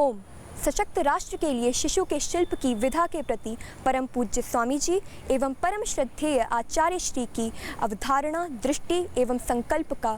ओम। सशक्त राष्ट्र के लिए शिशु के शिल्प की विधा के प्रति परम पूज्य स्वामी जी एवं परम श्रद्धेय आचार्य श्री की अवधारणा, दृष्टि एवं संकल्प का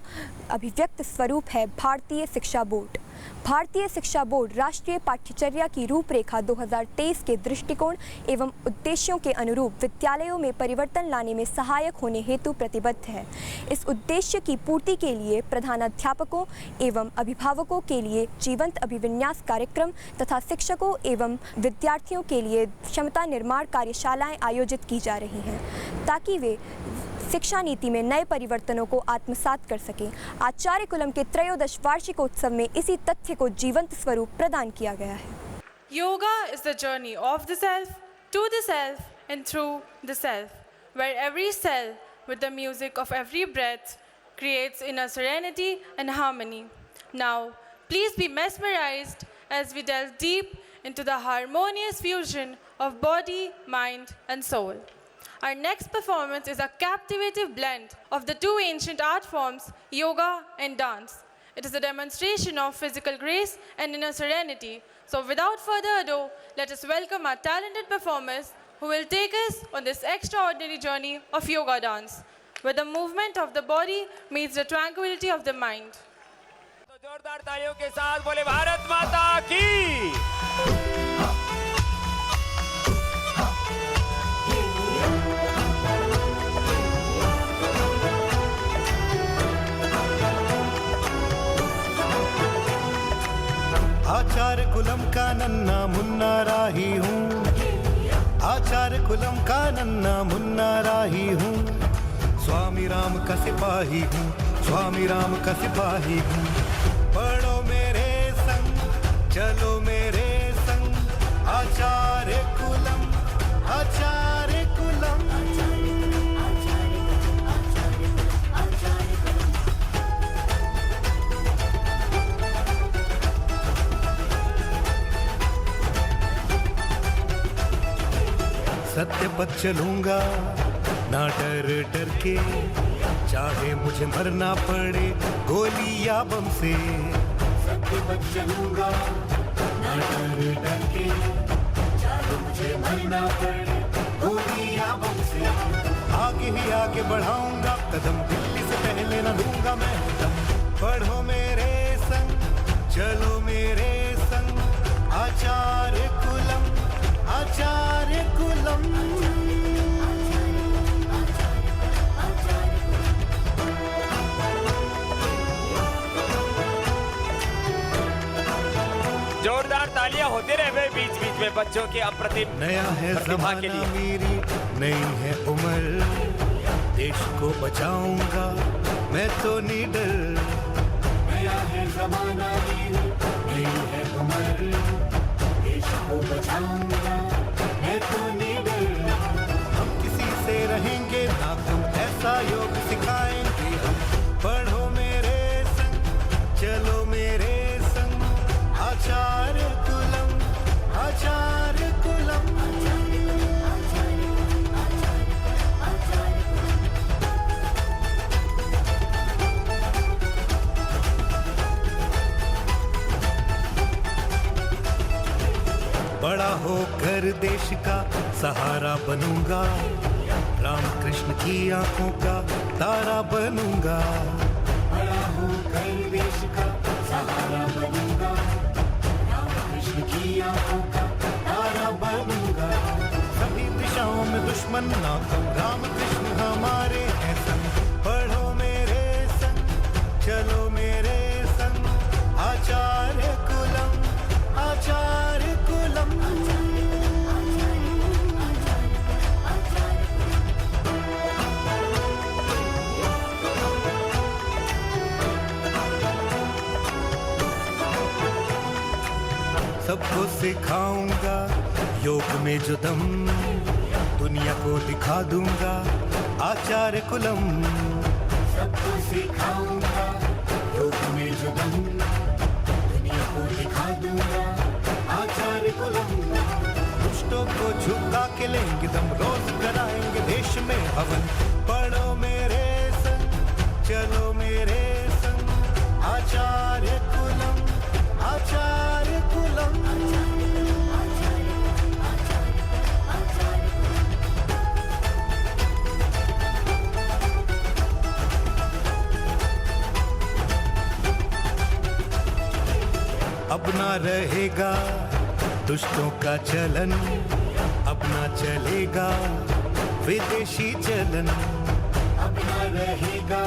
अभिव्यक्त स्वरूप है भारतीय शिक्षा बोर्ड। भारतीय शिक्षा बोर्ड राष्ट्रीय पाठ्यचर्या की रूपरेखा 2023 के दृष्टिकोण एवं उद्देश्यों के अनुरूप विद्यालयों में परिवर्तन लाने में सहायक होने हेतु प्रतिबद्ध है। इस उद्देश्य की पूर्ति के लिए प्रधानाध्यापकों एवं अभिभावकों के लिए जीवंत अभिविन्यास कार्यक्रम तथा शिक्षकों एवं विद्यार्थियों के लिए क्षमता निर्माण कार्यशालाएं आयोजित की जा रही हैं ताकि वे शिक्षा नीति में नए परिवर्तनों को आत्मसात कर सकें। आचार्य कुलम के त्रयोदश वार्षिकोत्सव में इसी तथ्य को जीवंत स्वरूप प्रदान किया गया है। Yoga is the journey of the self, to the self and through the self, where every cell with the music of every breath creates inner serenity and harmony. Now, please be mesmerized as we delve deep into the harmonious fusion of body, mind and soul. Our next performance is a captivating blend of the two ancient art forms, yoga and dance. It is a demonstration of physical grace and inner serenity. So without further ado, let us welcome our talented performers who will take us on this extraordinary journey of yoga dance, where the movement of the body meets the tranquility of the mind. तो जोरदार तालियों के साथ बोले भारत माता की। आचार्य coulomb का नन्ना मुन्ना राही हूँ, आचार्य कुलम का नन्ना मुन्ना राही हूँ, स्वामी राम का सिपाही हूँ, स्वामी राम का सिपाही हूँ। पढ़ो मेरे संग, चलो मेरे संग, आचार्य कुलम, आचार्य कुलम। सत्य पथ चलूंगा ना डर डर के, चाहे मुझे मरना पड़े गोली या बम से। सत्य पथ चलूंगा ना डर डर के, चाहे मुझे मरना पड़े गोली या बम से। आगे ही आगे बढ़ाऊंगा कदम, दिल्ली से पहले न लूंगा मैं कदम। पढ़ो मेरे संग, चलो मेरे संग, आचार्य कुलम, आचार्य कुलम। जोरदार तालियां होते रहे बीच बीच में बच्चों के अप्रतिम नया है प्रतिभा के लिए। मेरी नई है उम्र, देश को बचाऊंगा मैं तो निडर। नया है जमाना मेरी नई है उम्र, देश को बचाऊंगा मैं तो निडर। हम किसी से रहेंगे ना कम, ऐसा योग सिखाएंगे हम। पढ़ो मेरे संग, चलो मेरे संग, आचार्य कुलम, आचार्य कुलम। बड़ा होकर देश का सहारा बनूंगा, राम कृष्ण की आंखों का तारा बनूंगा। बड़ा होकर देश का सहारा बनूंगा, राम कृष्ण की आंखों का तारा बनूंगा। सभी दिशाओं में दुश्मन ना कम, राम कृष्ण हमारे हैं संग। पढ़ो मेरे संग, चलो मेरे संग, आचार्य कुलम, आचार्य कुलम। सबको सिखाऊंगा योग में जो दम, दुनिया को दिखा दूंगा आचार्य कुलम। सबको सिखाऊंगा योग में जो दम, दुनिया को दिखा दूंगा आचार्य कुलम। दुष्टों को झुका के लेंगे दम, रोज कराएंगे देश में हवन। पढ़ो मेरे संग, चलो मेरे संग, आचार्य कुलम, आचार्य कुलम। कुलम। अब ना रहेगा दुष्टों का चलन, अब ना चलेगा विदेशी चलन। अब ना रहेगा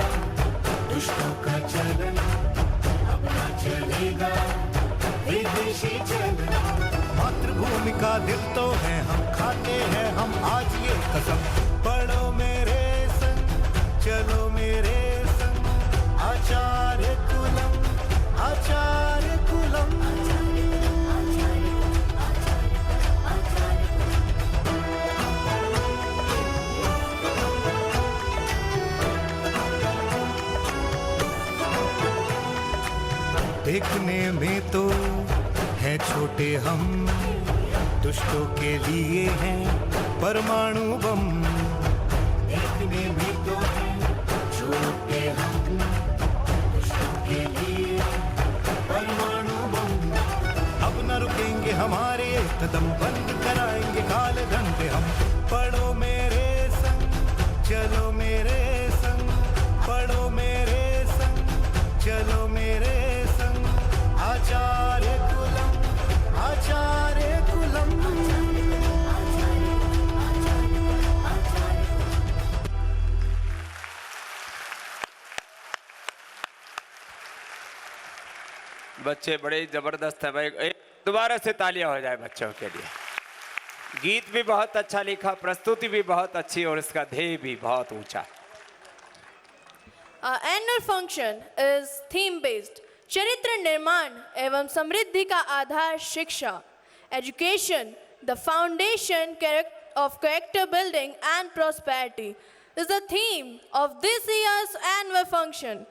दुष्टों का चलन, अब ना चलेगा विदेशी चलन। मातृभूमि का दिल तो है, हम खाते हैं हम आज ये कसम। पढ़ो मेरे संग, चलो मेरे संग, आचार्य कुलम, आचार्य कुलम। देखने में तो हैं छोटे हम, दुष्टों के लिए हैं परमाणु बम। देखने में तो हैं छोटे हम, दुष्टों के लिए परमाणु बम। अब न रुकेंगे हमारे कदम, बंद कराएंगे काले धंधे हम। पढ़ो मेरे संग, चलो मेरे संग, पढ़ो मेरे संग, चलो मेरे संग, आचार्य कुलम, आचार्य कुलम। बच्चे बड़े जबरदस्त है भाई, दोबारा से तालियां हो जाए बच्चों के लिए। गीत भी बहुत अच्छा लिखा, प्रस्तुति भी बहुत अच्छी और इसका ध्येय भी बहुत ऊंचा। Our annual function is theme based. चरित्र निर्माण एवं समृद्धि का आधार शिक्षा, education, the foundation of character building and prosperity is the theme of this year's annual function.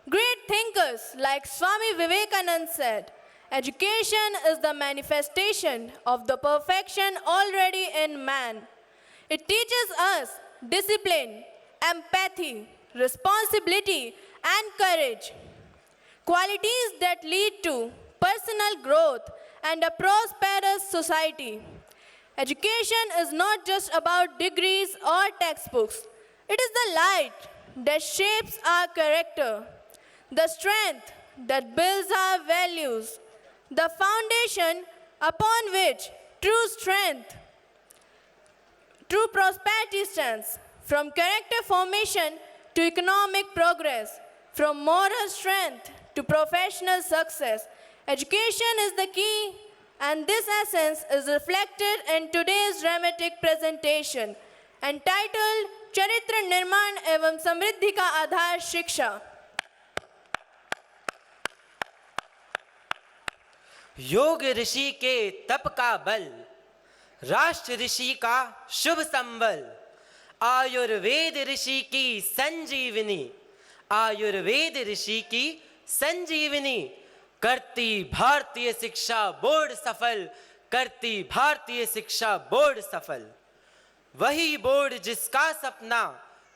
Great thinkers like Swami Vivekananda said, education is the manifestation of the perfection already in man. It teaches us discipline, empathy, responsibility, and courage. Qualities that lead to personal growth and a prosperous society. Education is not just about degrees or textbooks. It is the light that shapes our character, the strength that builds our values, the foundation upon which true prosperity stands. From character formation to economic progress, from moral strength to professional success, education is the key, and this essence is reflected in today's dramatic presentation entitled चरित्र निर्माण एवं समृद्धि का आधार शिक्षा। योग ऋषि के तप का बल, राष्ट्र ऋषि का शुभ संबल, आयुर्वेद ऋषि की संजीवनी, आयुर्वेद ऋषि की संजीवनी, करती भारतीय शिक्षा बोर्ड सफल, करती भारतीय शिक्षा बोर्ड सफल। वही बोर्ड जिसका सपना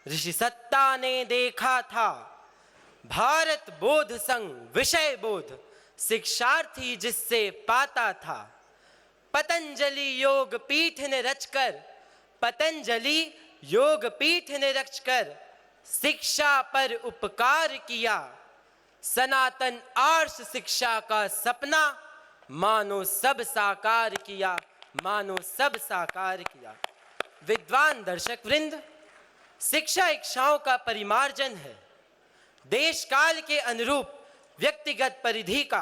ऋषि सत्ता ने देखा था, भारत बोध संघ विषय बोध शिक्षार्थी जिससे पाता था। पतंजलि योग पीठ ने रचकर, पतंजलि योग पीठ ने रचकर शिक्षा पर उपकार किया। सनातन आर्ष शिक्षा का सपना मानो सब साकार किया, मानो सब साकार किया। विद्वान दर्शक वृंद, शिक्षा इच्छाओं का परिमार्जन है, देश काल के अनुरूप व्यक्तिगत परिधि का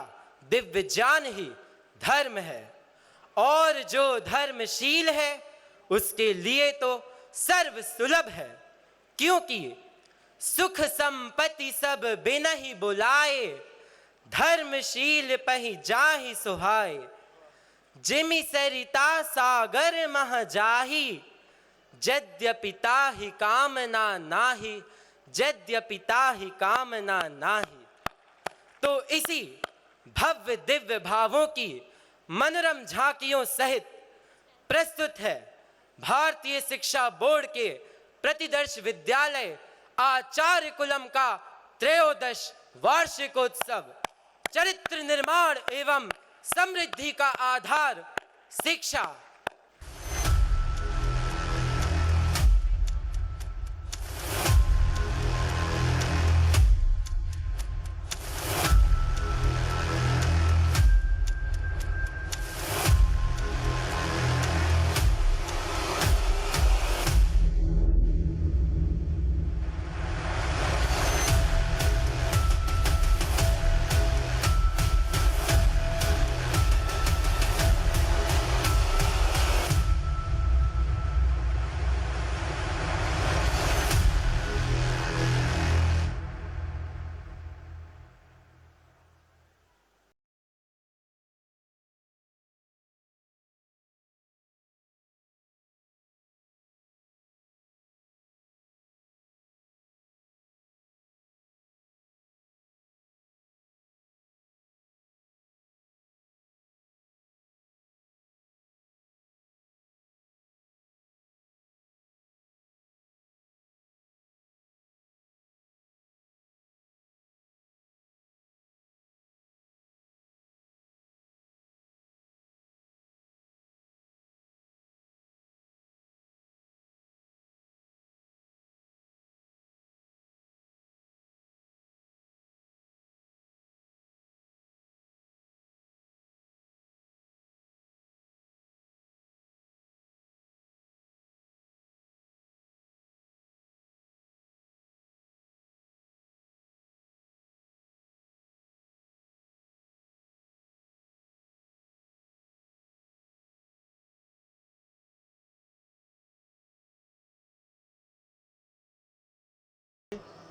दिव्य ज्ञान ही धर्म है, और जो धर्मशील है उसके लिए तो सर्व सुलभ है। क्योंकि सुख संपत्ति सब बिन ही बुलाए, धर्मशील पहि जाहि सुहाए। जिमि सरिता सागर मह जाहि, यद्यपि ताहि कामना नाहि, यद्यपि ताहि कामना नाहि। तो इसी भव्य दिव्य भावों की मनोरम झांकियों सहित प्रस्तुत है भारतीय शिक्षा बोर्ड के प्रतिदर्श विद्यालय आचार्य कुलम का त्रयोदश वार्षिकोत्सव चरित्र निर्माण एवं समृद्धि का आधार शिक्षा।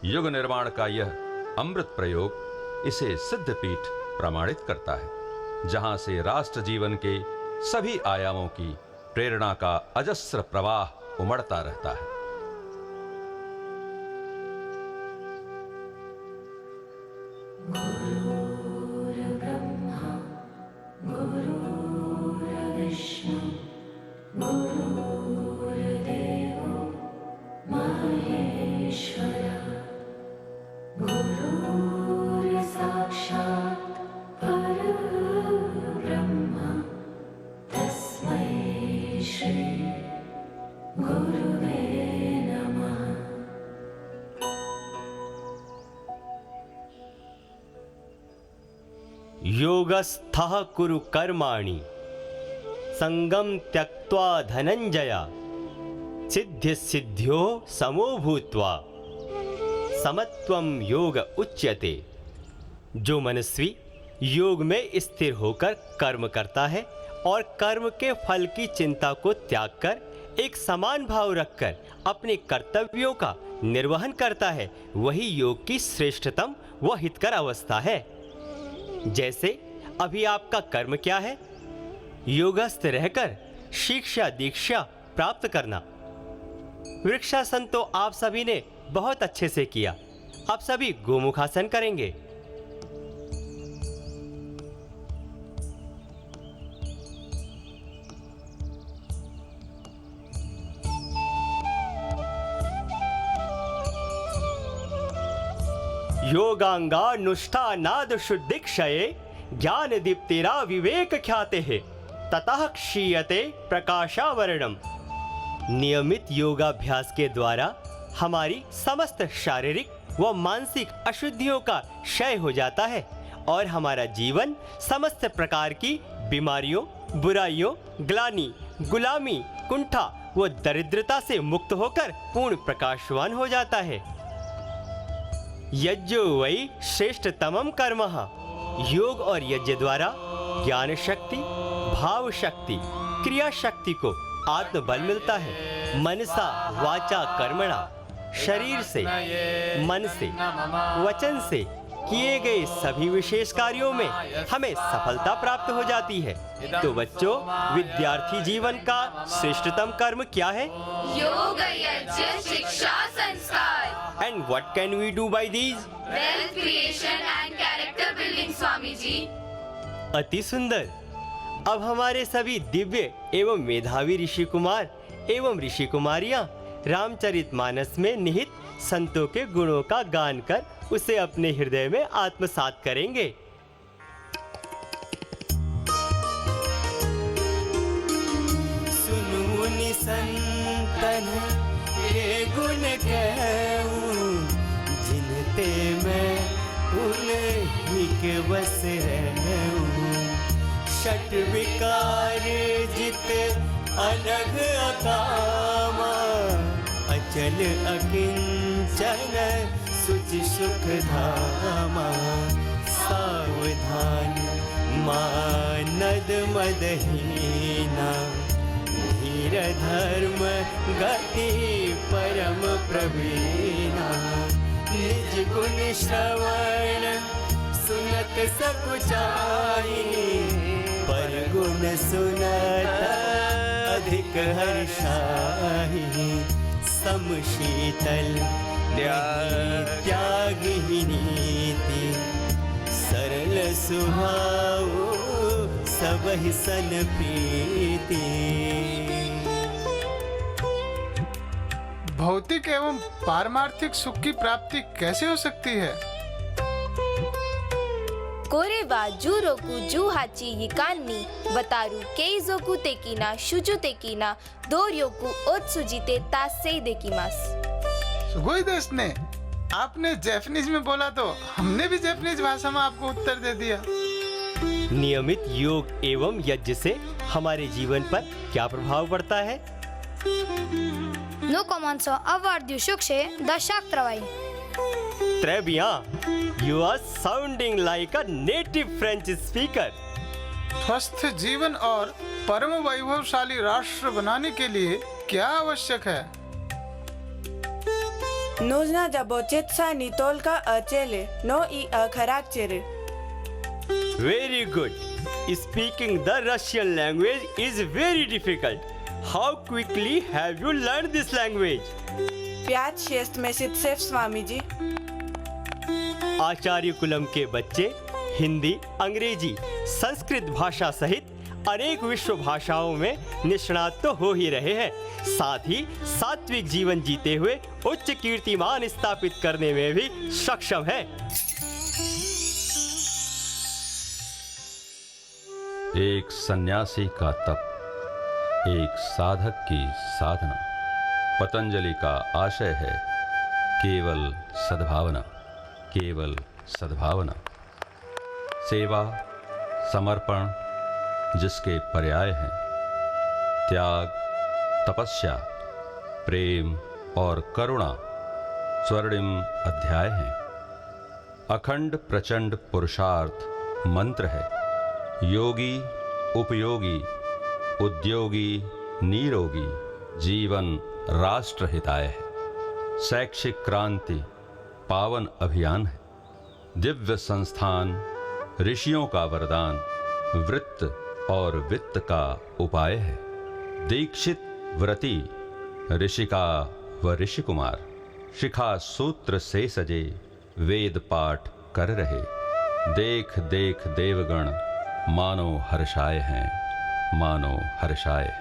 युग निर्माण का यह अमृत प्रयोग इसे सिद्धपीठ प्रमाणित करता है, जहां से राष्ट्र जीवन के सभी आयामों की प्रेरणा का अजस्र प्रवाह उमड़ता रहता है। योगस्थः कुरु कर्माणि संगम त्यक्त्वा धनंजया सिद्ध्य सिद्ध्यो समो भूत्वा समत्वम योग उच्यते। जो मनस्वी योग में स्थिर होकर कर्म करता है और कर्म के फल की चिंता को त्याग कर एक समान भाव रखकर अपने कर्तव्यों का निर्वहन करता है, वही योग की श्रेष्ठतम व हितकर अवस्था है। जैसे अभी आपका कर्म क्या है? योगस्थ रहकर शिक्षा दीक्षा प्राप्त करना। वृक्षासन तो आप सभी ने बहुत अच्छे से किया। आप सभी गोमुखासन करेंगे। योगांगानुष्ठानाद शुद्धिक्षये ज्ञान दीप्तिरा विवेक ख्याते है ततः क्षीयते प्रकाशावरणम। नियमित योगाभ्यास के द्वारा हमारी समस्त शारीरिक व मानसिक अशुद्धियों का क्षय हो जाता है और हमारा जीवन समस्त प्रकार की बीमारियों, बुराइयों, ग्लानि, गुलामी, कुंठा व दरिद्रता से मुक्त होकर पूर्ण प्रकाशवान हो जाता है। यज्ञो वै श्रेष्ठतमं कर्मः। योग और यज्ञ द्वारा ज्ञान शक्ति, भाव शक्ति, क्रिया शक्ति को आत्मबल मिलता है। मनसा वाचा कर्मणा, शरीर से, मन से, वचन से किए गए सभी विशेष कार्यों में हमें सफलता प्राप्त हो जाती है। तो बच्चों, विद्यार्थी जीवन का श्रेष्ठतम कर्म क्या है? योग, यज्ञ, शिक्षा, संस्कार। And what can we do by these? Wealth creation and character building, Swami ji. अति सुंदर। अब हमारे सभी दिव्य एवं मेधावी ऋषि कुमार एवं ऋषि कुमारियां रामचरितमानस में निहित संतों के गुणों का गान कर उसे अपने हृदय में आत्मसात करेंगे। संतन के गुण कहूँ, जिनते मैं उन्हीं के बस रहूँ। षट विकार जित अनघ अकामा, अचल अकिंचन सुचि सुख धामा। सावधान मानद मदहीना, धीर धर्म गति परम प्रवीणा। निज गुण श्रवण सुनत सकुचाई, पर गुण सुनत अधिक हर्षाहि। सम शीतल त्यागी नीति, सरल सुहाओ सबहि सन प्रीति। भौतिक एवं पारमार्थिक सुख की प्राप्ति कैसे हो सकती है? कोरेवा जूरोकु जूहाची यिकान्नी वतारू केइजोकु तेकिना शुजु तेकिना दोर्योकु ओत्सुजिते तासेई देकिमास। सुगोई देश ने आपने जैपनीज में बोला तो हमने भी जैपनीज भाषा में आपको उत्तर दे दिया। नियमित योग एवं यज्ञ से हमारे जीवन पर क्या प्रभाव पड़ता है? No comanzo avardiu shukše dashak travai. Très bien. You are sounding like a native French speaker. स्वस्थ जीवन और परम वैभवशाली राष्ट्र बनाने के लिए क्या आवश्यक है? Нужна заботиться не только о теле, но и о характере. Very good. Speaking the Russian language is very difficult. How quickly have you learned this language? 5-6 месяцев, Swami ji. Acharyakulam के बच्चे हिंदी, अंग्रेजी, संस्कृत भाषा सहित अनेक विश्व भाषाओं में निष्णात तो हो ही रहे हैं, साथ ही सात्विक जीवन जीते हुए उच्च कीर्तिमान स्थापित करने में भी सक्षम हैं। एक सन्यासी का तप, एक साधक की साधना। पतंजलि का आशय है केवल सद्भावना, केवल सद्भावना। सेवा, समर्पण जिसके पर्याय हैं, त्याग, तपस्या, प्रेम और करुणा स्वर्णिम अध्याय हैं। अखंड प्रचंड पुरुषार्थ मंत्र है। योगी, उपयोगी, उद्योगी, निरोगी जीवन राष्ट्र हिताय है। शैक्षिक क्रांति पावन अभियान है। दिव्य संस्थान ऋषियों का वरदान, वृत्त और वित्त का उपाय है। दीक्षित व्रती ऋषिका व ऋषि कुमार शिखा सूत्र से सजे वेद पाठ कर रहे। देख देख देवगण मानो हर्षाय हैं, मानो हर्षाय हैं।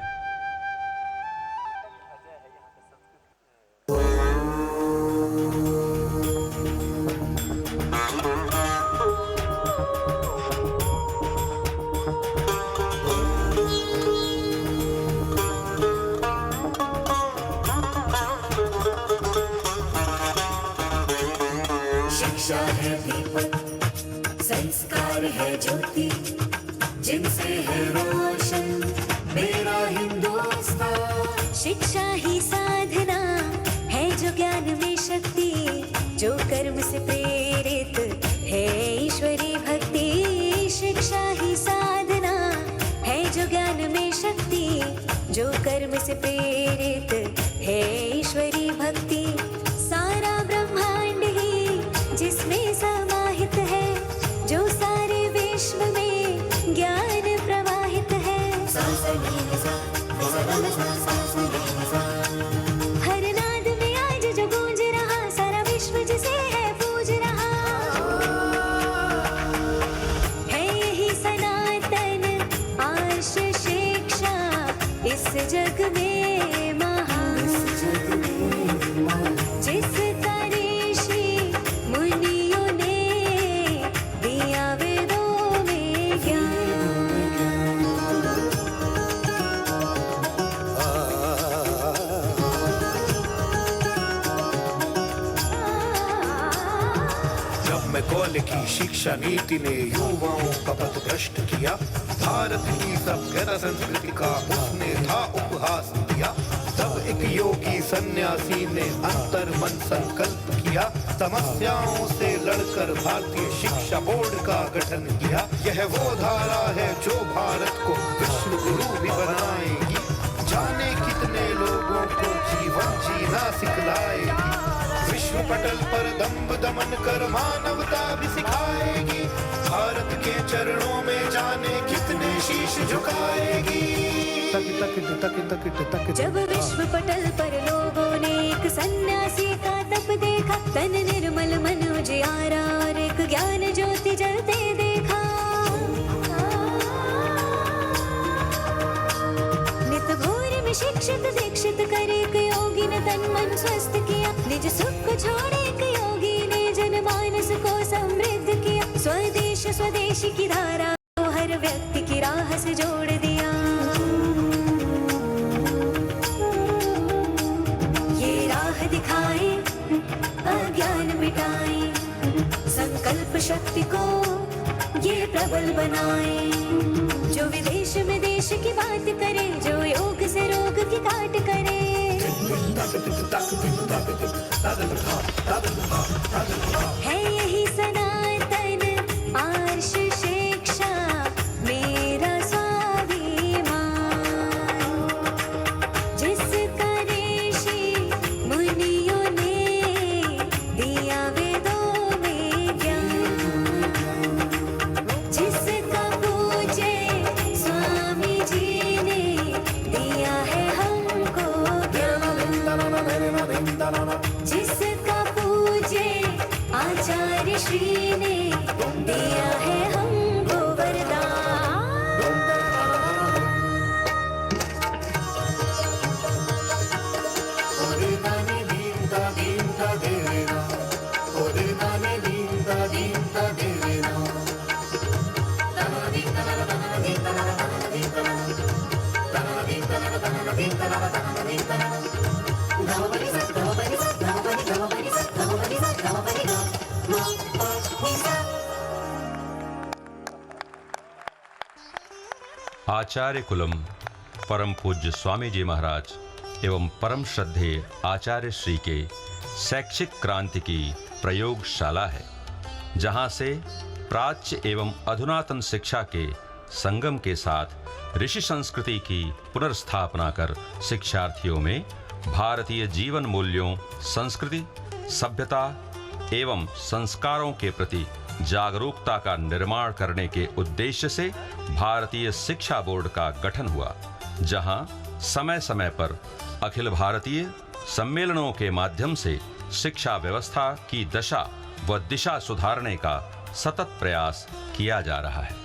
शिक्षा है दीपक, संस्कार है ज्योति, जिनसे है रोशन मेरा हिंदुस्तान। शिक्षा ही साधना है जो ज्ञान में शक्ति, जो कर्म से प्रेरित है ईश्वरी भक्ति। शिक्षा ही साधना है जो ज्ञान में शक्ति, जो कर्म से प्रेरित है ईश्वरी भक्ति। सारा ब्रह्मांड ही जिसमें समाहित है, जो सारे विश्व में ज्ञान प्रवाहित है। हर नाद में आज जो गूंज रहा, सारा विश्व जिसे है पूज रहा। है यही सनातन आर्ष शिक्षा इस जग में महान, जिसका ऋषि मुनियों ने दिया वेदों में ज्ञान। मैकॉले की शिक्षा नीति ने युवाओं का पथ भ्रष्ट किया। भारत की सभ्यता संस्कृति का उसने था उपहास किया। तब एक योगी सन्यासी ने अंतर मन संकल्प किया। समस्याओं से लड़कर भारतीय शिक्षा बोर्ड का गठन किया। यह वो धारा है जो भारत को विश्व गुरु भी बनाएगी। जाने कितने लोगों को जीवन जीना सिखलाएगी। विश्व पटल पर दंभ दमन कर मानवता भी सिखाएगी। भारत के चरणों में जाने कितने शीश झुकाएगी। जब विश्व पटल पर लोगों ने एक सन्यासी का तप देखा, तन निर्मल मन उजियारा और एक ज्ञान ज्योति जलते देखा। नित भोर में शिक्षित दीक्षित कर एक योगी ने तन मन स्वस्थ किया। निज सुख को छोड़े एक योगी ने जनमानस को समृद्ध किया। स्वदेश स्वदेशी की धारा को हर व्यक्ति की राह से जोड़ दिया। ये राह दिखाए, अज्ञान मिटाए, संकल्प शक्ति को ये प्रबल बनाए। जो विदेश में देश की बात करे, जो योग से रोग की काट करे। है यही सनातन आर्ष शिक्षा मेरा स्वाभिमान, जिसका ऋषि मुनियों ने दिया वेदों में ज्ञान, जिसका पूजे स्वामी जी ने दिया है हमको ज्ञान, जिसका पूजे आचार्य श्री ने दिया है हमको वरदान। आचार्य कुलम परम पूज्य स्वामी जी महाराज एवं परम श्रद्धेय आचार्य श्री के शैक्षिक क्रांति की प्रयोगशाला है, जहां से प्राच्य एवं अधुनातन शिक्षा के संगम के साथ ऋषि संस्कृति की पुनर्स्थापना कर शिक्षार्थियों में भारतीय जीवन मूल्यों, संस्कृति, सभ्यता एवं संस्कारों के प्रति जागरूकता का निर्माण करने के उद्देश्य से भारतीय शिक्षा बोर्ड का गठन हुआ, जहां समय समय पर अखिल भारतीय सम्मेलनों के माध्यम से शिक्षा व्यवस्था की दशा व दिशा सुधारने का सतत प्रयास किया जा रहा है।